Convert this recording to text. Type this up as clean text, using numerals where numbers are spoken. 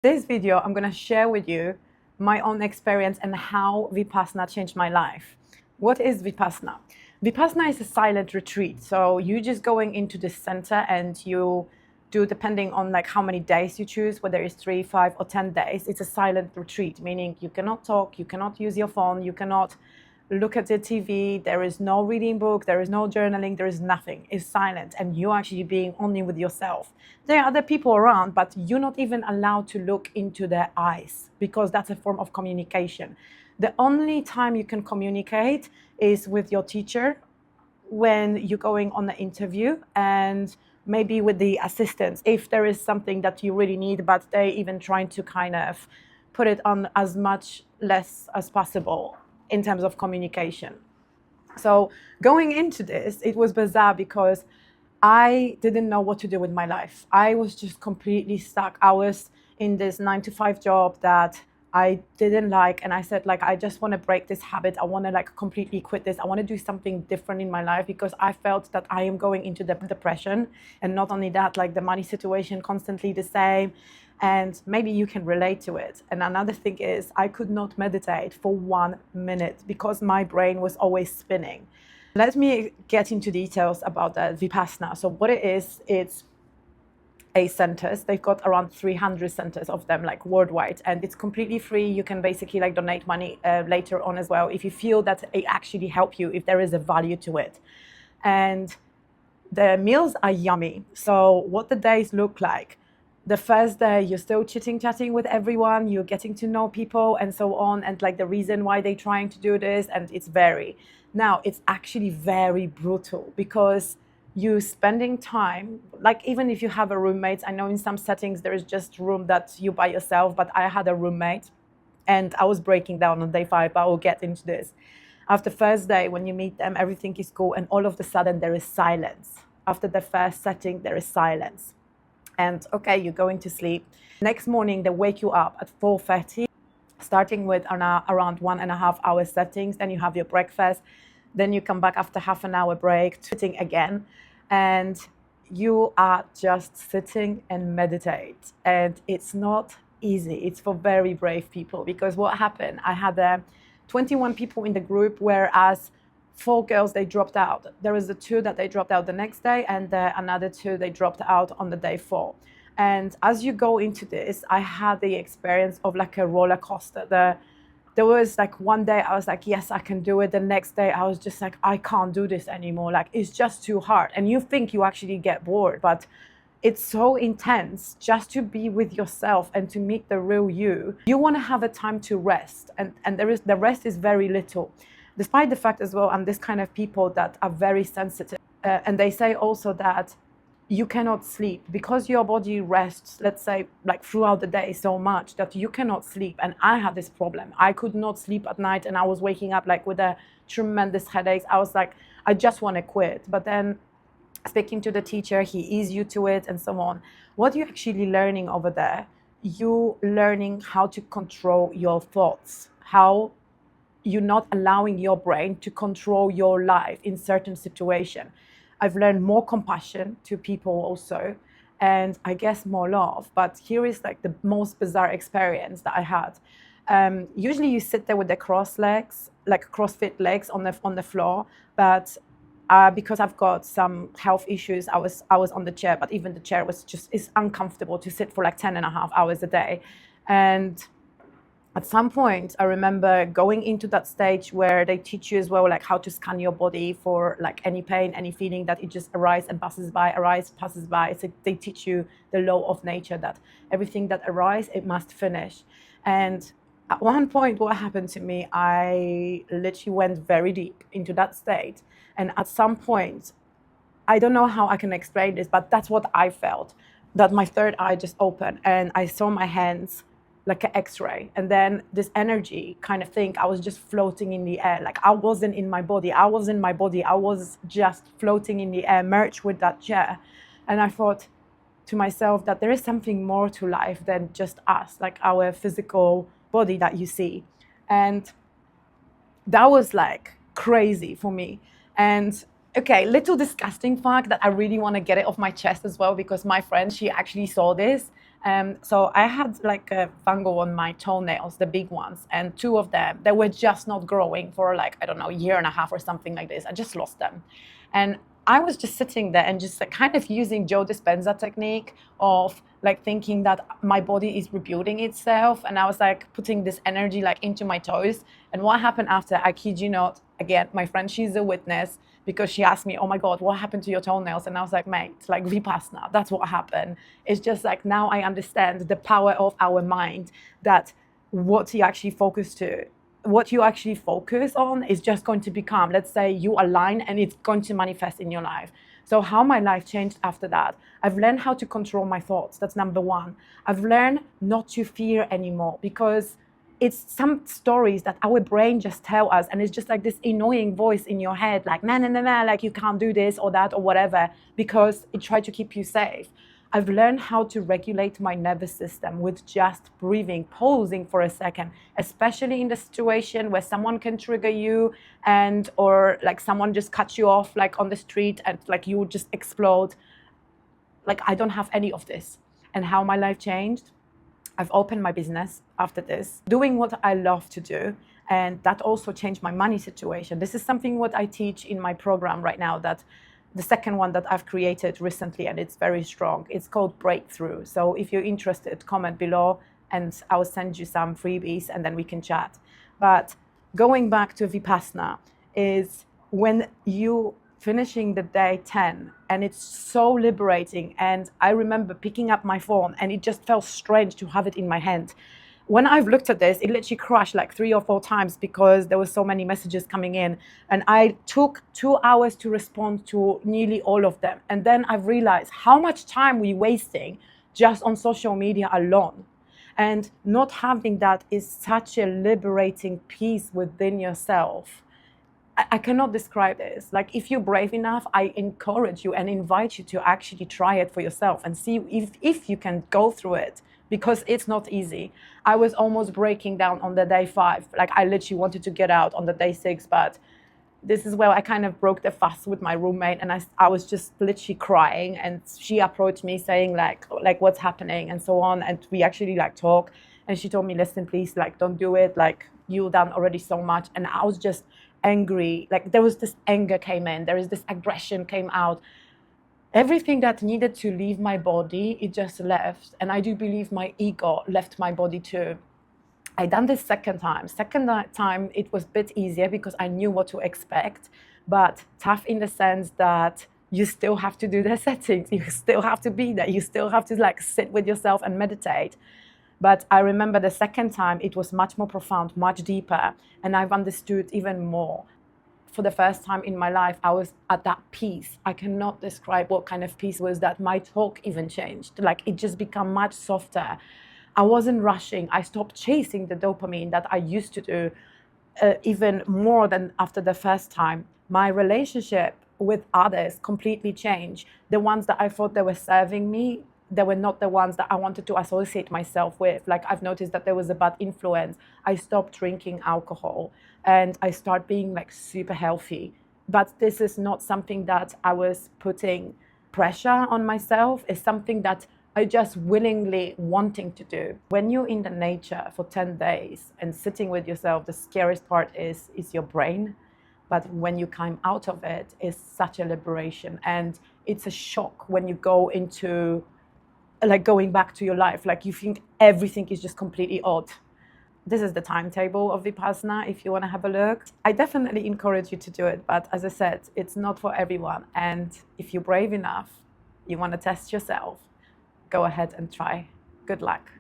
This video, I'm going to share with you my own experience and how Vipassana changed my life. What is Vipassana? Vipassana is a silent retreat. So you're just going into this center and you do, depending on like how many days you choose, whether it's 3, 5, or 10 days, it's a silent retreat, meaning you cannot talk, you cannot use your phone, you cannot look at the TV, there is no reading book, there is no journaling, there is nothing. It's silent and you're actually being only with yourself. There are other people around, but you're not even allowed to look into their eyes because that's a form of communication. The only time you can communicate is with your teacher when you're going on an interview, and maybe with the assistants if there is something that you really need, but they even trying to kind of put it on as much less as possible in terms of communication. So going into this, it was bizarre because I didn't know what to do with my life. I was just completely stuck. I was in this 9-to-5 job that I didn't like, and I said, like, I just want to break this habit. I want to like completely quit this. I want to do something different in my life because I felt that I am going into the depression. And not only that, like the money situation constantly the same, and maybe you can relate to it. And another thing is I could not meditate for 1 minute because my brain was always spinning. Let me get into details about the Vipassana. So what it is, it's a centers. They've got around 300 centers of them, like worldwide, and it's completely free. You can basically like donate money later on as well if you feel that it actually help you, if there is a value to it. And the meals are yummy. So what the days look like: the first day you're still chatting with everyone, you're getting to know people and so on, and like the reason why they're trying to do this, and it's actually very brutal because you spending time, like even if you have a roommate, I know in some settings there is just room that you by yourself, but I had a roommate and I was breaking down on day 5, but I will get into this. After first day, when you meet them, everything is cool, and all of a sudden there is silence. After the first setting, there is silence. And okay, you're going to sleep. Next morning, they wake you up at 4:30, starting with around 1.5 hour settings. Then you have your breakfast. Then you come back after half an hour break, sitting again. And you are just sitting and meditate. And it's not easy. It's for very brave people, because what happened, I had 21 people in the group, whereas 4 girls, they dropped out. There was the 2 that they dropped out the next day, and another 2, they dropped out on the day 4. And as you go into this, I had the experience of like a roller coaster. There was like one day I was like, yes, I can do it. The next day I was just like, I can't do this anymore. Like, it's just too hard. And you think you actually get bored, but it's so intense just to be with yourself and to meet the real you. You want to have a time to rest, and the rest is very little. Despite the fact as well, I'm this kind of people that are very sensitive. And they say also that you cannot sleep because your body rests, let's say, like throughout the day so much that you cannot sleep. And I had this problem. I could not sleep at night, and I was waking up like with a tremendous headache. I was like, I just want to quit. But then speaking to the teacher, he eased you to it and so on. What you're actually learning over there, you learning how to control your thoughts, how you're not allowing your brain to control your life in certain situation. I've learned more compassion to people also, and I guess more love. But here is like the most bizarre experience that I had. Usually you sit there with the cross legs, like CrossFit legs on the floor, but because I've got some health issues, I was on the chair, but even the chair is uncomfortable to sit for like 10.5 hours a day. And at some point, I remember going into that stage where they teach you as well, like how to scan your body for like any pain, any feeling that it just arises and passes by, arises, passes by. So they teach you the law of nature, that everything that arises, it must finish. And at one point, what happened to me, I literally went very deep into that state. And at some point, I don't know how I can explain this, but that's what I felt, that my third eye just opened and I saw my hands like an X-ray, and then this energy kind of thing, I was just floating in the air. Like I wasn't in my body, I was just floating in the air, merged with that chair. And I thought to myself that there is something more to life than just us, like our physical body that you see. And that was like crazy for me. And okay, little disgusting fact that I really want to get it off my chest as well, because my friend, she actually saw this. So I had like a fungal on my toenails, the big ones, and two of them, they were just not growing for like, I don't know, a year and a half or something like this. I just lost them. And I was just sitting there and just like kind of using Joe Dispenza technique of like thinking that my body is rebuilding itself. And I was like putting this energy like into my toes. And what happened after, I kid you not, again, my friend, she's a witness, because she asked me, oh my God, what happened to your toenails? And I was like, mate, like Vipassana, that's what happened. It's just like now I understand the power of our mind, that what you actually focus on is just going to become, let's say you align and it's going to manifest in your life. So how my life changed after that, I've learned how to control my thoughts. That's number one. I've learned not to fear anymore, because it's some stories that our brain just tell us, and it's just like this annoying voice in your head, like, nah, nah, nah, nah, like you can't do this or that or whatever, because it tried to keep you safe. I've learned how to regulate my nervous system with just breathing, pausing for a second, especially in the situation where someone can trigger you, and or like someone just cuts you off like on the street and like you would just explode. Like I don't have any of this. And how my life changed, I've opened my business after this, doing what I love to do. And that also changed my money situation. This is something what I teach in my program right now, that the second one that I've created recently, and it's very strong. It's called Breakthrough. So if you're interested, comment below and I'll send you some freebies and then we can chat. But going back to Vipassana is when you finishing the day 10, and it's so liberating. And I remember picking up my phone and it just felt strange to have it in my hand. When I've looked at this, it literally crashed like 3 or 4 times because there were so many messages coming in, and I took 2 hours to respond to nearly all of them. And then I've realized how much time we're wasting just on social media alone. And not having that is such a liberating peace within yourself. I cannot describe this. Like, if you're brave enough, I encourage you and invite you to actually try it for yourself and see if you can go through it, because it's not easy. I was almost breaking down on the day 5. Like, I literally wanted to get out on the day 6, but this is where I kind of broke the fast with my roommate, and I was just literally crying, and she approached me saying like what's happening and so on, and we actually like talk, and she told me, listen, please, like don't do it, like you've done already so much. And I was just angry, like there was this anger came in, there is this aggression came out, everything that needed to leave my body, it just left. And I do believe my ego left my body too. I done this second time. It was a bit easier because I knew what to expect, but tough in the sense that you still have to do the settings, you still have to be there, you still have to like sit with yourself and meditate. But I remember the second time, it was much more profound, much deeper, and I've understood even more. For the first time in my life, I was at that peace. I cannot describe what kind of peace was that. My talk even changed. Like, it just became much softer. I wasn't rushing. I stopped chasing the dopamine that I used to do, even more than after the first time. My relationship with others completely changed. The ones that I thought they were serving me, they were not the ones that I wanted to associate myself with. Like, I've noticed that there was a bad influence. I stopped drinking alcohol and I started being like super healthy. But this is not something that I was putting pressure on myself. It's something that I just willingly wanting to do. When you're in the nature for 10 days and sitting with yourself, the scariest part is your brain. But when you come out of it, it's such a liberation. And it's a shock when you go into like going back to your life, like you think everything is just completely odd. This is the timetable of Vipassana if you want to have a look. I definitely encourage you to do it, but as I said, it's not for everyone. And if you're brave enough, you want to test yourself, go ahead and try. Good luck.